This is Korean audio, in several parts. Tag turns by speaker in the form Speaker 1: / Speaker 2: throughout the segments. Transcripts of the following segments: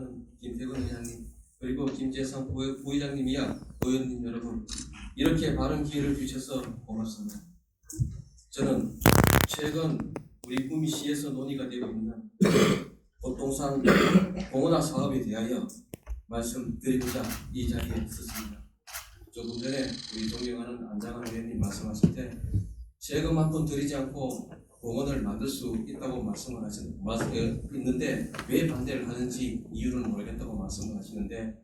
Speaker 1: 존경하는 김태근 의장님, 그리고 김재성 부의장님이야 의원님 여러분, 이렇게 바른 기회를 주셔서 고맙습니다. 저는 최근 우리 구미시에서 논의가 되고 있는 꽃동산 공원화 사업에 대하여 말씀드리고자 이 자리에 섰습니다. 조금 전에 우리 존경하는 안장한 의원님 말씀하실 때 세금 한 푼 들이지 않고 공원을 만들 수 있다고 말씀을 있는데 왜 반대를 하는지 이유를 모르겠다고 말씀을 하시는데,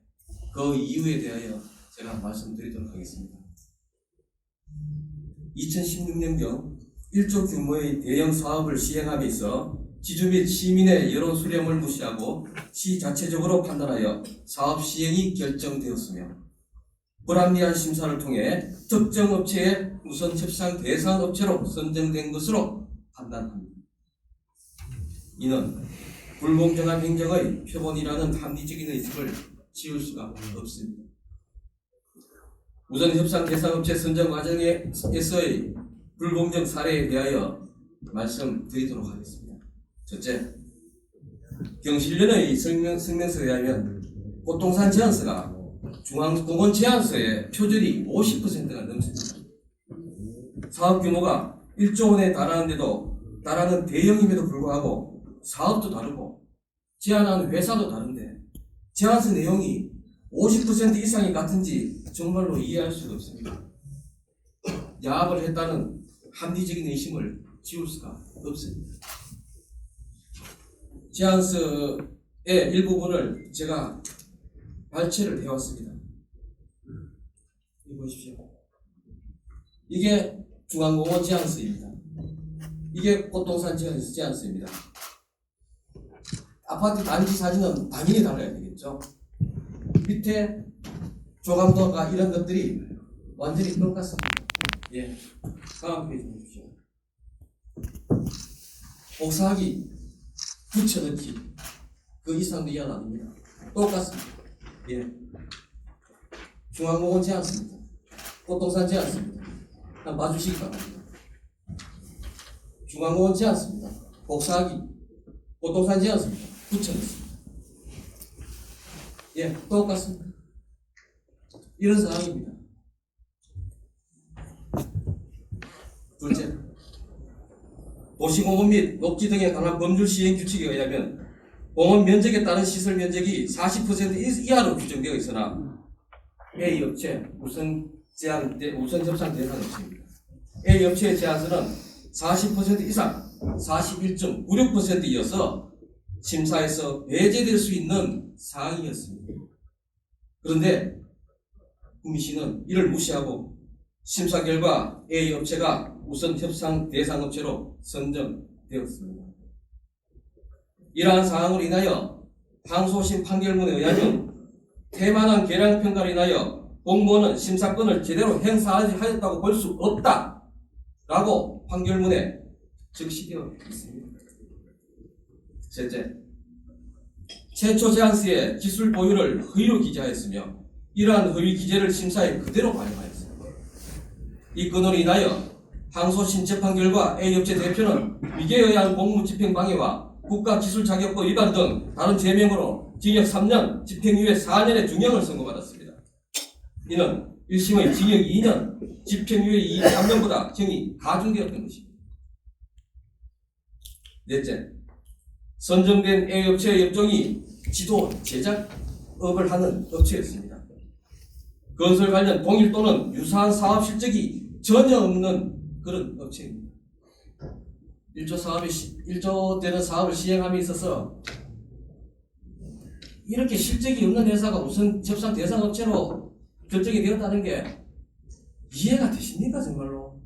Speaker 1: 그 이유에 대하여 제가 말씀드리도록 하겠습니다. 2016년경 1조 규모의 대형 사업을 시행함에 있어 지주 및 시민의 여론 수렴을 무시하고 시 자체적으로 판단하여 사업 시행이 결정되었으며, 불합리한 심사를 통해 특정 업체의 우선 협상 대상 업체로 선정된 것으로 판단합니다. 이는 불공정한 행정의 표본이라는 합리적인 의식을 지울 수가 없습니다. 우선 협상 대상 업체 선정 과정에서의 불공정 사례에 대하여 말씀드리도록 하겠습니다. 첫째, 경실련의 성명서에 의하면 꽃동산 제안서가 중앙공원 제안서의 표절이 50%가 넘습니다. 사업 규모가 1조 원에 달하는 대형임에도 불구하고 사업도 다르고 제안하는 회사도 다른데 제안서 내용이 50% 이상이 같은지 정말로 이해할 수가 없습니다. 야합을 했다는 합리적인 의심을 지울 수가 없습니다. 제안서의 일부분을 제가 발췌를 해왔습니다. 이거 보십시오. 이게 중앙공원 제안서입니다. 이게 꽃동산 제안서입니다. 아파트 단지 사진은 당연히 달라야 되겠죠. 밑에 조감도가 이런 것들이 완전히 똑같습니다. 예, 다음 페이지 보십시오. 복사하기, 붙여넣기 그 이상도 이하 아닙니다. 똑같습니다. 예, 중앙공원 제안서입니다. 꽃동산 제안서입니다. 한번 봐주시기 바랍니다. 중앙공원 제안서입니다. 복사하기, 꽃동산 제안서입니다. 붙여넣습니다. 예, 똑같습니다. 이런 상황입니다. 둘째, 도시공원 및 녹지 등에 관한 법률 시행 규칙에 의하면 공원 면적에 따른 시설 면적이 40% 이하로 규정되어 있으나 A 업체 우선 협상 대상 업체입니다. A 업체의 제안서는 40% 이상 41.96%이어서 심사에서 배제될 수 있는 사항이었습니다. 그런데 구미시는 이를 무시하고 심사 결과 A 업체가 우선 협상 대상 업체로 선정되었습니다. 이러한 사항으로 인하여 항소심 판결문에 의하면 태만한 계량평가로 인하여 공무원은 심사권을 제대로 행사하였다고 볼 수 없다라고 판결문에 적시되어 있습니다. 셋째, 최초 제안서의 기술 보유를 허위로 기재하였으며 이러한 허위 기재를 심사에 그대로 반영하였습니다. 이 건으로 인하여 항소심 재판 결과 A 업체 대표는 위계에 의한 공무집행방해와 국가기술자격법 위반 등 다른 죄명으로 징역 3년, 집행유예 4년의 중형을 선고받았습니다. 이는 1심의 징역 2년, 집행유예 3년보다 형이 가중되었던 것입니다. 넷째, 선정된 A 업체의 업종이 지도 제작업을 하는 업체였습니다. 건설 관련 동일 또는 유사한 사업 실적이 전혀 없는 그런 업체입니다. 1조 되는 사업을 시행함에 있어서 이렇게 실적이 없는 회사가 우선 협상 대상 업체로 결정이 되었다는 게 이해가 되십니까, 정말로?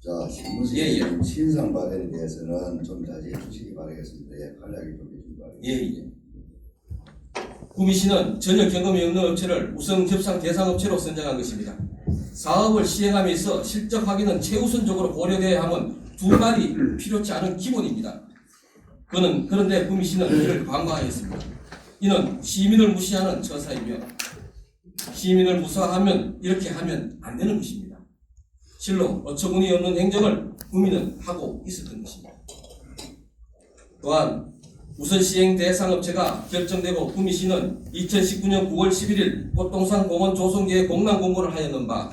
Speaker 2: 자, 신문수의 신상 발언에 대해서는 좀 자제해 주시기 바라겠습니다. 예, 간략하게 좀 해주시기 바라겠습니다.
Speaker 1: 구미시는 전혀 경험이 없는 업체를 우선 협상 대상 업체로 선정한 것입니다. 사업을 시행함에 있어 실적 확인은 최우선적으로 고려되어야 함은 두 말이 필요치 않은 기본입니다. 그런데 구미시는 이를 관과하였습니다. 이는 시민을 무시하는 처사이며 시민을 무사하면 이렇게 하면 안 되는 것입니다. 실로 어처구니 없는 행정을 구미는 하고 있었던 것입니다. 또한 우선 시행 대상 업체가 결정되고 구미시는 2019년 9월 11일 꽃동산 공원 조성계획 공란 공고를 하였는 바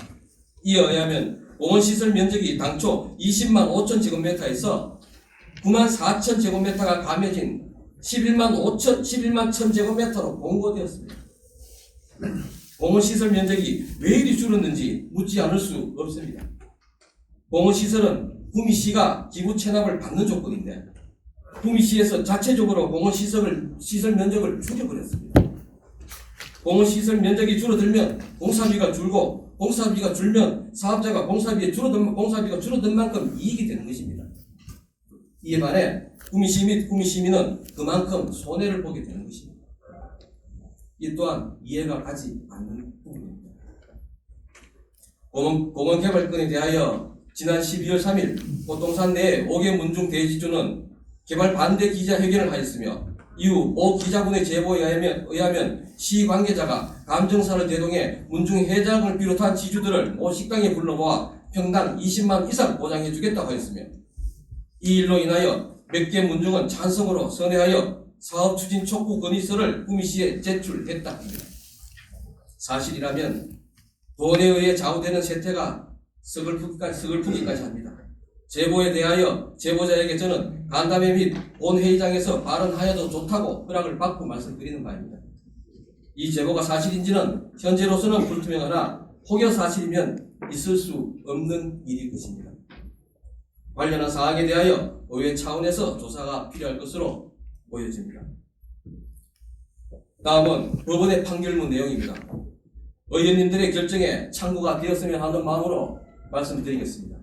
Speaker 1: 이에 의하면 공원 시설 면적이 당초 20만 5천 제곱미터에서 9만 4천 제곱미터가 감해진 11만 1천 제곱미터로 공고되었습니다. 공원 시설 면적이 왜 이리 줄었는지 묻지 않을 수 없습니다. 공원 시설은 구미시가 기부 체납을 받는 조건인데 구미시에서 자체적으로 공원 시설 면적을 줄여버렸습니다. 공원 시설 면적이 줄어들면 공사비가 줄고 공사비가 줄면 사업자가 공사비가 줄어든 만큼 이익이 되는 것입니다. 이에 반해 구미시 및 구미시민은 그만큼 손해를 보게 되는 것입니다. 이 또한 이해가 가지 않는 부분입니다. 공원 개발권에 대하여 지난 12월 3일 꽃동산 내 5개 문중 대지주는 개발 반대 기자회견을 하였으며 이후 오 기자분의 제보에 의하면 시 관계자가 감정사를 대동해 문중 회장을 비롯한 지주들을 모 식당에 불러모아 평당 20만 이상 보장해 주겠다고 하였으며 이 일로 인하여 몇 개 문중은 찬성으로 선회하여 사업 추진 촉구 건의서를 구미시에 제출했다 합니다. 사실이라면 돈에 의해 좌우되는 세태가 서글프기까지 합니다. 제보에 대하여 제보자에게 저는 간담회 및 본회의장에서 발언하여도 좋다고 허락을 받고 말씀드리는 바입니다. 이 제보가 사실인지는 현재로서는 불투명하나 혹여 사실이면 있을 수 없는 일일 것입니다. 관련한 사항에 대하여 의회 차원에서 조사가 필요할 것으로 보여집니다. 다음은 법원의 판결문 내용입니다. 의원님들의 결정에 참고가 되었으면 하는 마음으로 말씀드리겠습니다.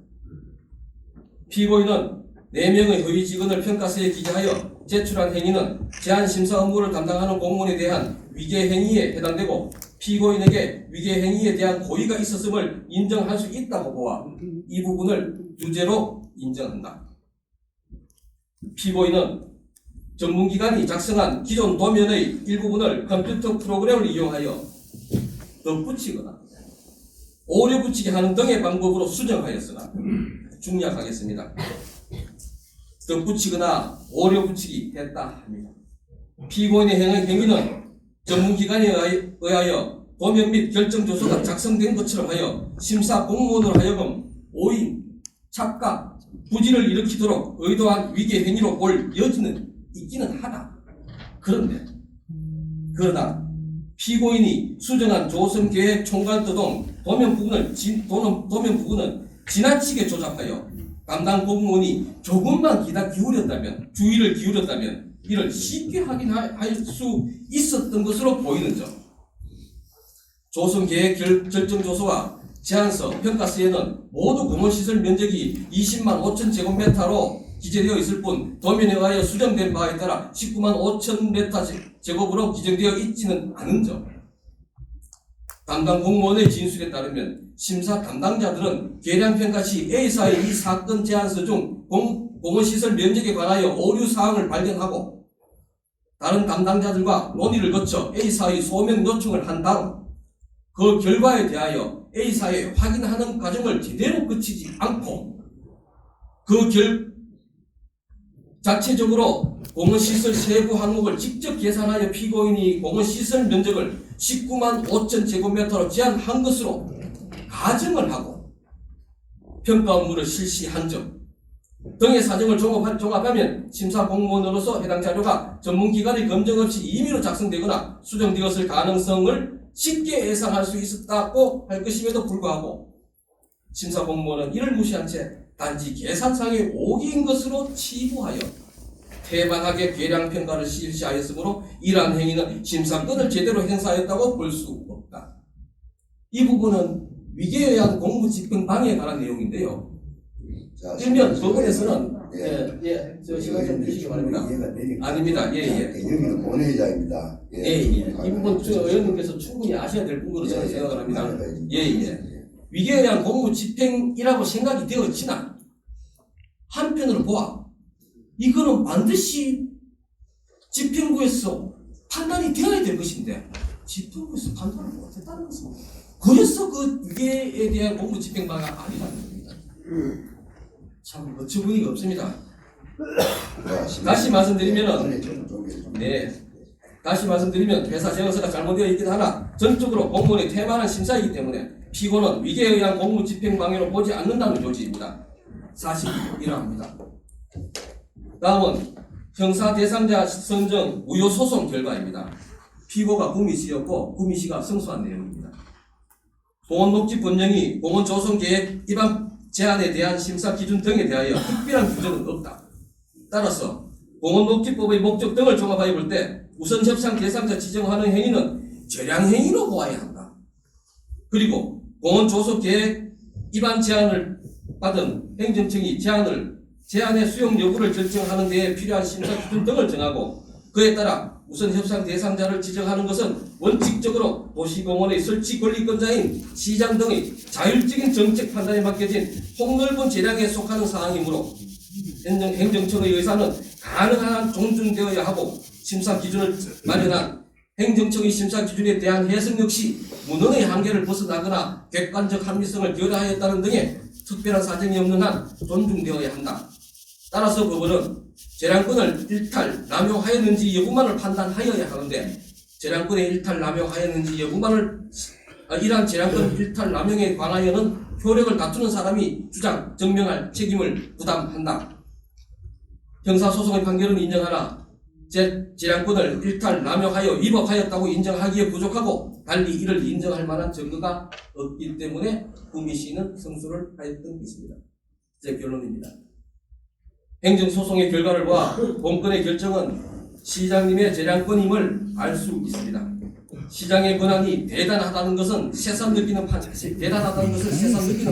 Speaker 1: 피고인은 4명의 허위 직원을 평가서에 기재하여 제출한 행위는 제한심사 업무를 담당하는 공무원에 대한 위계 행위에 해당되고 피고인에게 위계 행위에 대한 고의가 있었음을 인정할 수 있다고 보아 이 부분을 유죄로 인정한다. 피고인은 전문기관이 작성한 기존 도면의 일부분을 컴퓨터 프로그램을 이용하여 덧붙이거나 오려 붙이게 하는 등의 방법으로 수정하였으나 중략하겠습니다. 덧붙이거나 오려 붙이기 했다 합니다. 피고인의 행위는 전문기관에 의하여 도면 및 결정조서가 작성된 것처럼 하여 심사 공무원으로 하여금 오인, 착각, 부지를 일으키도록 의도한 위계 행위로 볼 여지는 있기는 하다. 그러나 피고인이 수정한 조성계획 총괄도 등 도면 부분은 지나치게 조작하여 담당 공무원이 조금만 주의를 기울였다면 이를 쉽게 확인할 수 있었던 것으로 보이는 점. 조성계획 결정조서와 제안서, 평가서에는 모두 공원시설 면적이 20만 5천 제곱미터로 기재되어 있을 뿐 도면에 의하여 수정된 바에 따라 19만 5천 미터 제곱으로 기재되어 있지는 않은 점. 담당 공무원의 진술에 따르면 심사 담당자들은 계량평가 시 A사의 이 사건 제안서 중 공원시설 면적에 관하여 오류 사항을 발견하고 다른 담당자들과 논의를 거쳐 A사의 소명 요청을 한 다음 그 결과에 대하여 A사에 확인하는 과정을 제대로 거치지 않고 자체적으로 공원시설 세부 항목을 직접 계산하여 피고인이 공원시설 면적을 19만 5천 제곱미터로 제한한 것으로 가정을 하고 평가 업무를 실시한 점 등의 사정을 종합하면 심사 공무원으로서 해당 자료가 전문기관의 검증 없이 임의로 작성되거나 수정되었을 가능성을 쉽게 예상할 수 있었다고 할 것임에도 불구하고 심사 공무원은 이를 무시한 채 단지 계산상의 오기인 것으로 치부하여 태반하게 계량평가를 실시하였으므로 이러한 행위는 심사권을 제대로 행사하였다고 볼 수 없다. 이 부분은 위계에 의한 공무집행 방해에 관한 내용인데요. 일면 법원에서는 시간 좀 주시기 바랍니다. 아닙니다.
Speaker 2: 여기는 본회의장입니다.
Speaker 1: 이 부분 의원님께서 충분히 아셔야 될 부분으로 저는 생각을 합니다. 위계에 의한 공무집행이라고 생각이 되었지만 한편으로 보아 이거는 반드시 집행부에서 판단이 되어야 될 것인데 집행부에서 판단을 못했다는 것입니다. 그래서 그 위계에 대한 공무집행방해가 아니라는 겁니다. 참 어처구니가 없습니다. 다시 말씀드리면은
Speaker 2: 빨리 좀 정리해 좀.
Speaker 1: 네. 다시 말씀드리면 회사 정서가 잘못되어 있긴 하나 전적으로 공무원의 태만한 심사이기 때문에 피고는 위계에 의한 공무 집행 방해로 보지 않는다는 조지입니다. 사실이 이러합니다. 다음은 형사 대상자 선정 무효 소송 결과입니다. 피고가 구미씨였고 구미씨가 승소한 내용입니다. 공원녹지 본령이 공원 조성 계획 입안 제한에 대한 심사 기준 등에 대하여 특별한 규정은 없다. 따라서 공원녹지법의 목적 등을 종합하여 볼 때 우선 협상 대상자 지정하는 행위는 절양 행위로 보아야 한다. 그리고 공원 조성 계획 입안 제한을 받은 행정청이 제한의 수용 여부를 결정하는 데에 필요한 심사 기준 등을 정하고 그에 따라 우선 협상 대상자를 지정하는 것은 원칙적으로 도시공원의 설치 권리권자인 시장 등의 자율적인 정책 판단에 맡겨진 폭넓은 재량에 속하는 사항이므로 행정청의 의사는 가능한 한 존중되어야 하고 심사 기준을 마련한 행정청의 심사 기준에 대한 해석 역시 문헌의 한계를 벗어나거나 객관적 합리성을 결여하였다는 등의 특별한 사정이 없는 한 존중되어야 한다. 따라서 법원은 재량권을 일탈, 남용하였는지 여부만을 판단하여야 하는데 재량권의 일탈, 남용하였는지 여부만을 이러한 재량권 일탈, 남용에 관하여는 효력을 다투는 사람이 주장, 증명할 책임을 부담한다. 형사소송의 판결은 인정하나 재량권을 일탈, 남용하여 위법하였다고 인정하기에 부족하고 달리 이를 인정할 만한 증거가 없기 때문에 구미씨는 승소를 하였던 것입니다. 제 결론입니다. 행정소송의 결과를 보아 본건의 결정은 시장님의 재량권임을 알 수 있습니다. 시장의 권한이 대단하다는 것은 새삼 느끼는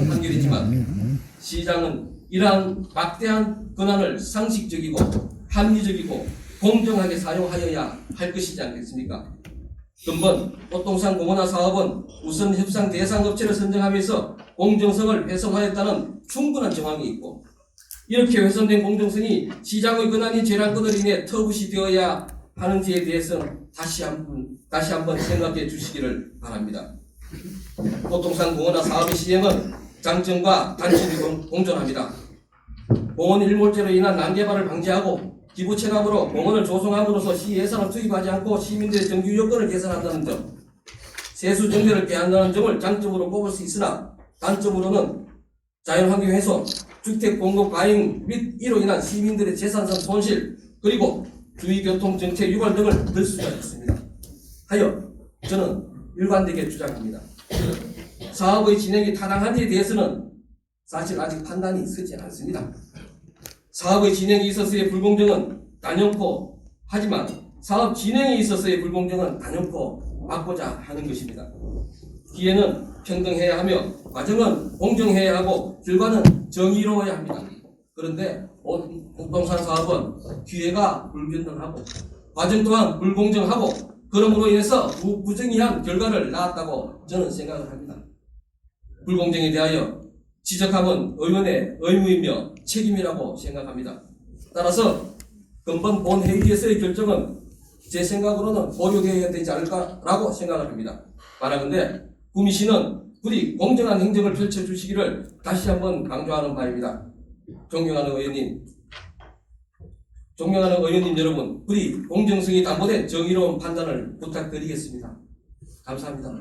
Speaker 1: 판결이지만 시장은 이러한 막대한 권한을 상식적이고 합리적이고 공정하게 사용하여야 할 것이지 않겠습니까? 근본 꽃동산 공원화 사업은 우선 협상 대상 업체를 선정하면서 공정성을 훼손하였다는 충분한 정황이 있고 이렇게 훼손된 공정성이 시장의 권한이 재량권으로 인해 터부시 되어야 하는지에 대해서는 다시 한번 생각해 주시기를 바랍니다. 꽃동산 공원화 사업의 시행은 장점과 단점이 공존합니다. 공원 일몰제로 인한 난개발을 방지하고 기부 체납으로 공원을 조성함으로써 시 예산을 투입하지 않고 시민들의 정규 여건을 개선한다는 점, 세수 정비를 개한다는 점을 장점으로 꼽을 수 있으나 단점으로는 자연환경 훼손, 주택 공급 과잉 및 이로 인한 시민들의 재산상 손실 그리고 주의교통정책 유발 등을 들 수가 있습니다. 하여 저는 일관되게 주장합니다. 사업의 진행이 타당한지에 대해서는 사실 아직 판단이 서지 않습니다. 사업의 진행에 있어서의 불공정은 단연코 하지만 사업 진행에 있어서의 불공정은 단연코 막고자 하는 것입니다. 기회는 평등해야 하며 과정은 공정해야 하고 결과는 정의로워야 합니다. 그런데 꽃동산 사업은 기회가 불균등하고 과정 또한 불공정하고 그러므로 인해서 부정의한 결과를 낳았다고 저는 생각을 합니다. 불공정에 대하여 지적함은 의원의 의무이며 책임이라고 생각합니다. 따라서 근본 본회의에서의 결정은 제 생각으로는 보류되어야 되지 않을까라고 생각을 합니다. 말하건대 구미시는 부디 공정한 행정을 펼쳐주시기를 다시 한번 강조하는 바입니다. 존경하는 의원님 여러분, 부디 공정성이 담보된 정의로운 판단을 부탁드리겠습니다. 감사합니다.